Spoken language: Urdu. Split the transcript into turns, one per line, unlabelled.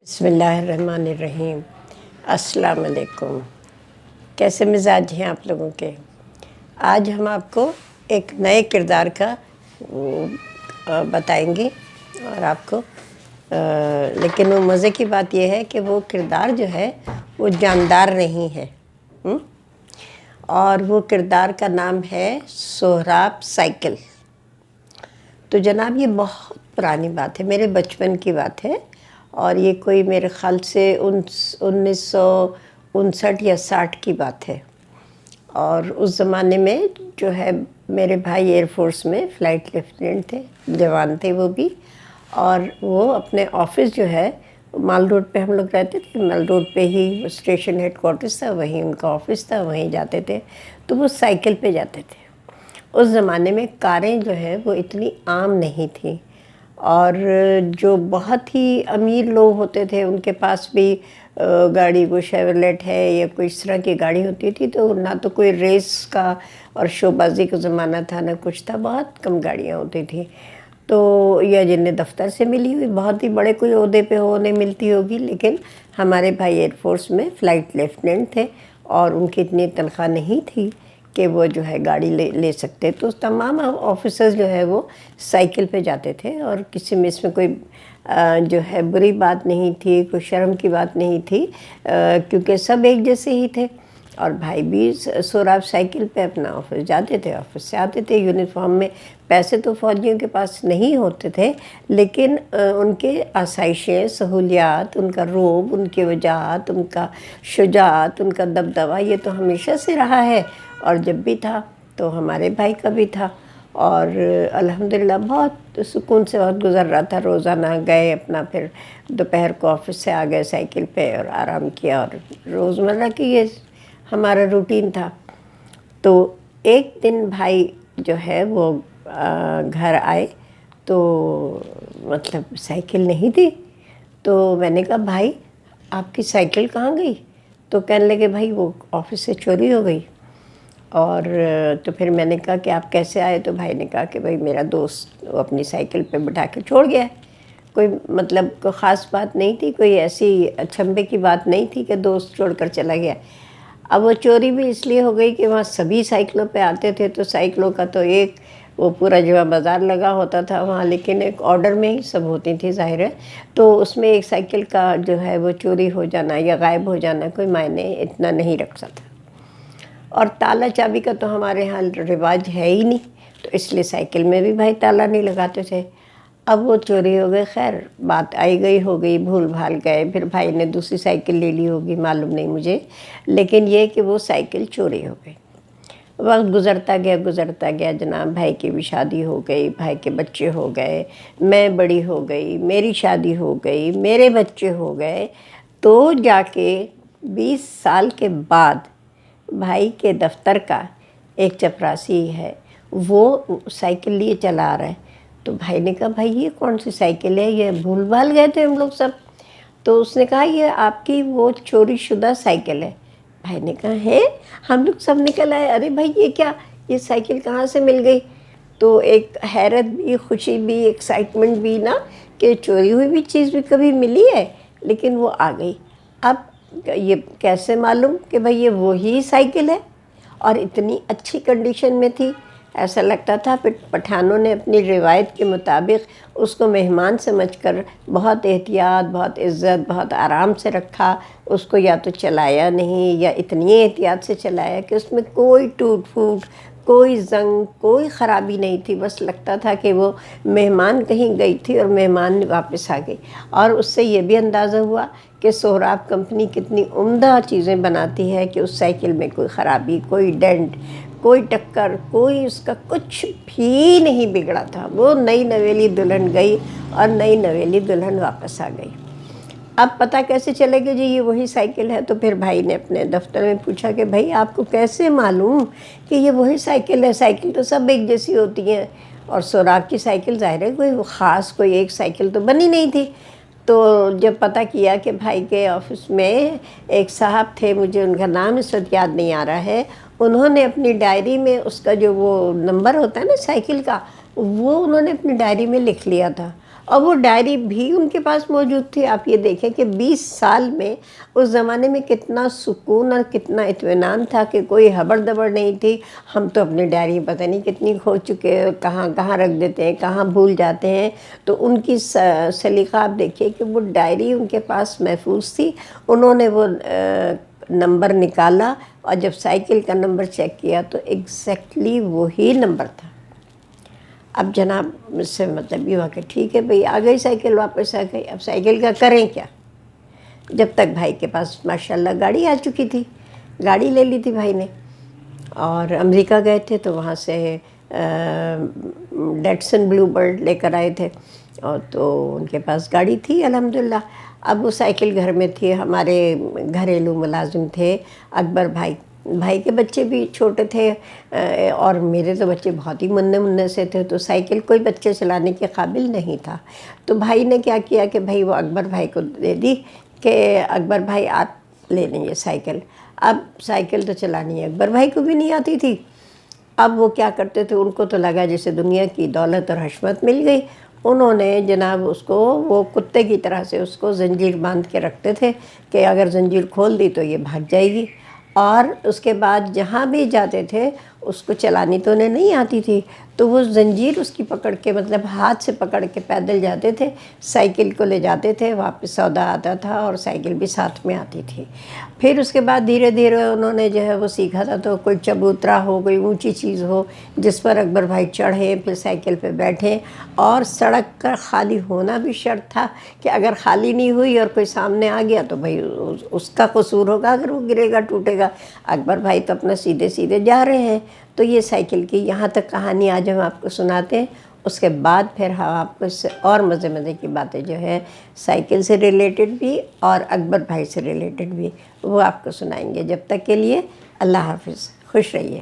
بسم اللہ الرحمن الرحیم۔ السلام علیکم۔ کیسے مزاج ہیں آپ لوگوں کے؟ آج ہم آپ کو ایک نئے کردار کا بتائیں گے اور آپ کو لیکن وہ مزے کی بات یہ ہے کہ وہ کردار جو ہے وہ جاندار نہیں ہے، اور وہ کردار کا نام ہے سہراب سائیکل۔ تو جناب یہ بہت پرانی بات ہے، میرے بچپن کی بات ہے، اور یہ کوئی میرے خیال سے 1959 یا 60 کی بات ہے۔ اور اس زمانے میں جو ہے میرے بھائی ایئر فورس میں فلائٹ لیفٹیننٹ تھے، جوان تھے وہ بھی، اور وہ اپنے آفس جو ہے مال روڈ پہ ہم لوگ رہتے تھے، مال روڈ پہ ہی اسٹیشن ہیڈ کوارٹرز تھا، وہیں ان کا آفس تھا، وہیں جاتے تھے، تو وہ سائیکل پہ جاتے تھے۔ اس زمانے میں کاریں جو ہے وہ اتنی عام نہیں تھیں، اور جو بہت ہی امیر لوگ ہوتے تھے ان کے پاس بھی گاڑی وہ شیورلیٹ ہے یا کوئی اس طرح کی گاڑی ہوتی تھی، تو نہ تو کوئی ریس کا اور شو بازی کا زمانہ تھا، نہ کچھ تھا، بہت کم گاڑیاں ہوتی تھیں، تو یا جنہیں دفتر سے ملی ہوئی بہت ہی بڑے کوئی عہدے پہ انہیں ملتی ہوگی، لیکن ہمارے بھائی ایئر فورس میں فلائٹ لیفٹیننٹ تھے اور ان کی اتنی تنخواہ نہیں تھی کہ وہ جو ہے گاڑی لے سکتے، تو تمام آفیسرز جو ہے وہ سائیکل پہ جاتے تھے، اور کسی میں اس میں کوئی جو ہے بری بات نہیں تھی، کوئی شرم کی بات نہیں تھی، کیونکہ سب ایک جیسے ہی تھے۔ اور بھائی بھی سہراب سائیکل پہ اپنا آفس جاتے تھے، آفس سے آتے تھے یونیفارم میں۔ پیسے تو فوجیوں کے پاس نہیں ہوتے تھے، لیکن ان کے آسائشیں، سہولیات، ان کا روب، ان کی وجاہت، ان کا شجاعت، ان کا دبدبہ، یہ تو ہمیشہ سے رہا ہے، اور جب بھی تھا تو ہمارے بھائی کا بھی تھا، اور الحمدللہ بہت سکون سے وقت گزر رہا تھا۔ روزانہ گئے اپنا، پھر دوپہر کو آفس سے آ گئے سائیکل پہ اور آرام کیا، اور روزمرہ کی یہ ہمارا روٹین تھا۔ تو ایک دن بھائی جو ہے وہ گھر آئے تو مطلب سائیکل نہیں تھی، تو میں نے کہا بھائی آپ کی سائیکل کہاں گئی؟ تو کہنے لگے بھائی وہ آفس سے چوری ہو گئی۔ اور تو پھر میں نے کہا کہ آپ کیسے آئے؟ تو بھائی نے کہا کہ بھائی میرا دوست وہ اپنی سائیکل پہ بٹھا کے چھوڑ گیا ہے۔ کوئی مطلب کوئی خاص بات نہیں تھی، کوئی ایسی اچھمبے کی بات نہیں تھی کہ دوست چھوڑ کر چلا گیا۔ اب وہ چوری بھی اس لیے ہو گئی کہ وہاں سبھی سائیکلوں پہ آتے تھے، تو سائیکلوں کا تو ایک وہ پورا جو بازار لگا ہوتا تھا وہاں، لیکن ایک آرڈر میں ہی سب ہوتی تھی ظاہر ہے، تو اس میں ایک سائیکل کا جو ہے وہ چوری ہو جانا یا غائب ہو جانا کوئی معنی اتنا نہیں رکھتا تھا، اور تالا چابی کا تو ہمارے ہاں رواج ہے ہی نہیں، تو اس لیے سائیکل میں بھی بھائی تالا نہیں لگاتے تھے۔ اب وہ چوری ہو گئے، خیر بات آئی گئی ہو گئی، بھول بھال گئے، پھر بھائی نے دوسری سائیکل لے لی ہوگی، معلوم نہیں مجھے، لیکن یہ کہ وہ سائیکل چوری ہو گئی۔ وقت گزرتا گیا جناب، بھائی کی بھی شادی ہو گئی، بھائی کے بچے ہو گئے، میں بڑی ہو گئی، میری شادی ہو گئی، میرے بچے ہو گئے، تو جا کے 20 سال کے بعد بھائی کے دفتر کا ایک چپراسی ہے، وہ سائیکل لیے چلا آ رہا ہے، تو بھائی نے کہا بھائی یہ کون سی سائیکل ہے؟ یہ بھول بھال گئے تھے ہم لوگ سب۔ تو اس نے کہا یہ آپ کی وہ چوری شدہ سائیکل ہے۔ بھائی نے کہا ہے؟ ہم لوگ سب نکل آئے، ارے بھائی یہ کیا، یہ سائیکل کہاں سے مل گئی؟ تو ایک حیرت بھی، خوشی بھی، ایکسائٹمنٹ بھی نا، کہ چوری ہوئی بھی چیز بھی کبھی ملی ہے، لیکن وہ آ گئی۔ اب یہ کیسے معلوم کہ بھئی یہ وہی سائیکل ہے، اور اتنی اچھی کنڈیشن میں تھی، ایسا لگتا تھا۔ پھر پٹھانوں نے اپنی روایت کے مطابق اس کو مہمان سمجھ کر بہت احتیاط، بہت عزت، بہت آرام سے رکھا، اس کو یا تو چلایا نہیں یا اتنی احتیاط سے چلایا کہ اس میں کوئی ٹوٹ پھوٹ، کوئی زنگ، کوئی خرابی نہیں تھی، بس لگتا تھا کہ وہ مہمان کہیں گئی تھی اور مہمان واپس آ گئی۔ اور اس سے یہ بھی اندازہ ہوا کہ سہراب کمپنی کتنی عمدہ چیزیں بناتی ہے، کہ اس سائیکل میں کوئی خرابی، کوئی ڈینٹ، کوئی ٹکر، کوئی اس کا کچھ بھی نہیں بگڑا تھا۔ وہ نئی نویلی دلہن گئی اور نئی نویلی دلہن واپس آ گئی۔ اب پتہ کیسے چلے گا جی یہ وہی سائیکل ہے؟ تو پھر بھائی نے اپنے دفتر میں پوچھا کہ بھائی آپ کو کیسے معلوم کہ یہ وہی سائیکل ہے؟ سائیکل تو سب ایک جیسی ہوتی ہیں، اور سہراب کی سائیکل ظاہر ہے کوئی خاص کوئی ایک سائیکل تو بنی نہیں تھی۔ تو جب پتہ کیا کہ بھائی کے آفس میں ایک صاحب تھے، مجھے ان کا نام اس وقت یاد نہیں آ رہا ہے، انہوں نے اپنی ڈائری میں اس کا جو وہ نمبر ہوتا ہے نا سائیکل کا، وہ انہوں نے اپنی ڈائری میں لکھ لیا تھا، اور وہ ڈائری بھی ان کے پاس موجود تھی. آپ یہ دیکھیں کہ 20 سال میں اس زمانے میں کتنا سکون اور کتنا اطمینان تھا کہ کوئی ہبڑ دبڑ نہیں تھی. ہم تو اپنی ڈائری پتہ نہیں کتنی کھو چکے، کہاں کہاں رکھ دیتے ہیں، کہاں بھول جاتے ہیں. تو ان کی سلیقہ آپ دیکھیے کہ وہ ڈائری ان کے پاس محفوظ تھی. انہوں نے وہ نمبر نکالا اور جب سائیکل کا نمبر چیک کیا تو ایگزیکٹلی وہی نمبر تھا. اب جناب مجھ سے مطلب یہ ہوا کہ ٹھیک ہے بھئی، آ گئی سائیکل، واپس آ گئی. اب سائیکل کا کریں کیا؟ جب تک بھائی کے پاس ماشاءاللہ گاڑی آ چکی تھی، گاڑی لے لی تھی بھائی نے. اور امریکہ گئے تھے تو وہاں سے ڈیٹسن بلو برڈ لے کر آئے تھے، اور تو ان کے پاس گاڑی تھی الحمدللہ. اب وہ سائیکل گھر میں تھی. ہمارے گھریلو ملازم تھے اکبر بھائی. بھائی کے بچے بھی چھوٹے تھے اور میرے تو بچے بہت ہی مننے سے تھے، تو سائیکل کوئی بچے چلانے کے قابل نہیں تھا. تو بھائی نے کیا کیا کہ بھائی وہ اکبر بھائی کو دے دی کہ اکبر بھائی آپ لے لیں یہ سائیکل. اب سائیکل تو چلانی اکبر بھائی کو بھی نہیں آتی تھی. اب وہ کیا کرتے تھے، ان کو تو لگا جیسے دنیا کی دولت اور حشمت مل گئی. انہوں نے جناب اس کو وہ کتے کی طرح سے اس کو زنجیر باندھ کے رکھتے تھے کہ اگر زنجیر کھول دی تو یہ بھاگ جائے گی. اور اس کے بعد جہاں بھی جاتے تھے اس کو چلانی تو انہیں نہیں آتی تھی، تو وہ زنجیر اس کی پکڑ کے مطلب ہاتھ سے پکڑ کے پیدل جاتے تھے، سائیکل کو لے جاتے تھے. واپس سودا آتا تھا اور سائیکل بھی ساتھ میں آتی تھی. پھر اس کے بعد دھیرے دھیرے انہوں نے جو ہے وہ سیکھا تھا. تو کوئی چبوترا ہو، کوئی اونچی چیز ہو جس پر اکبر بھائی چڑھیں، پھر سائیکل پہ بیٹھیں. اور سڑک کا خالی ہونا بھی شرط تھا کہ اگر خالی نہیں ہوئی اور کوئی سامنے آ گیا تو بھائی اس کا قصور ہوگا اگر وہ گرے گا ٹوٹے گا. اکبر بھائی تو اپنا سیدھے سیدھے جا رہے ہیں. تو یہ سائیکل کی یہاں تک کہانی آج ہم آپ کو سناتے ہیں. اس کے بعد پھر ہم آپ کو اس سے اور مزے کی باتیں جو ہے سائیکل سے ریلیٹڈ بھی اور اکبر بھائی سے ریلیٹڈ بھی وہ آپ کو سنائیں گے. جب تک کے لیے اللہ حافظ، خوش رہیے.